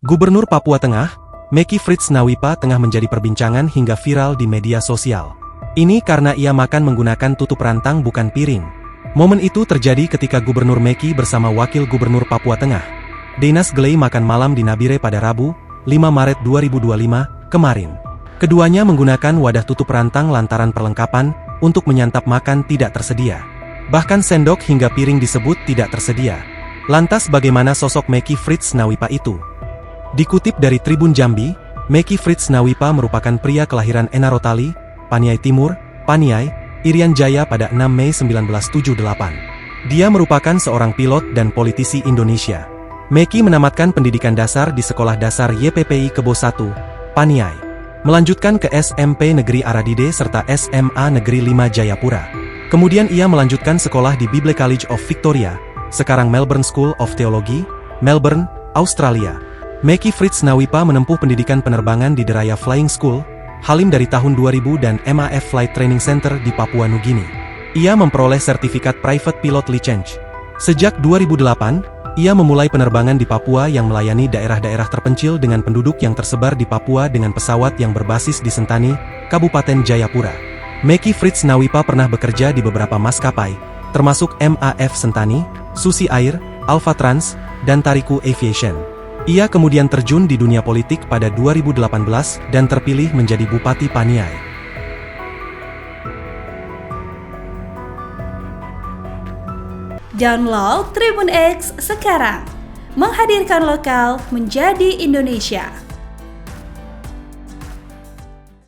Gubernur Papua Tengah, Meki Fritz Nawipa tengah menjadi perbincangan hingga viral di media sosial. Ini karena ia makan menggunakan tutup rantang bukan piring. Momen itu terjadi ketika Gubernur Meki bersama Wakil Gubernur Papua Tengah, Deinas Gley makan malam di Nabire pada Rabu, 5 Maret 2025, kemarin. Keduanya menggunakan wadah tutup rantang lantaran perlengkapan untuk menyantap makan tidak tersedia. Bahkan sendok hingga piring disebut tidak tersedia. Lantas bagaimana sosok Meki Fritz Nawipa itu? Dikutip dari Tribun Jambi, Meki Fritz Nawipa merupakan pria kelahiran Enarotali, Paniai Timur, Paniai, Irian Jaya pada 6 Mei 1978. Dia merupakan seorang pilot dan politisi Indonesia. Meki menamatkan pendidikan dasar di Sekolah Dasar YPPI Kebo 1, Paniai. Melanjutkan ke SMP Negeri Aradide serta SMA Negeri 5 Jayapura. Kemudian ia melanjutkan sekolah di Bible College of Victoria, sekarang Melbourne School of Theology, Melbourne, Australia. Meki Fritz Nawipa menempuh pendidikan penerbangan di Deraya Flying School, Halim dari tahun 2000 dan MAF Flight Training Center di Papua Nugini. Ia memperoleh sertifikat Private Pilot License. Sejak 2008, ia memulai penerbangan di Papua yang melayani daerah-daerah terpencil dengan penduduk yang tersebar di Papua dengan pesawat yang berbasis di Sentani, Kabupaten Jayapura. Meki Fritz Nawipa pernah bekerja di beberapa maskapai, termasuk MAF Sentani, Susi Air, Alpha Trans, dan Tariku Aviation. Ia kemudian terjun di dunia politik pada 2018 dan terpilih menjadi Bupati Paniai. Download Tribun X sekarang, menghadirkan lokal menjadi Indonesia.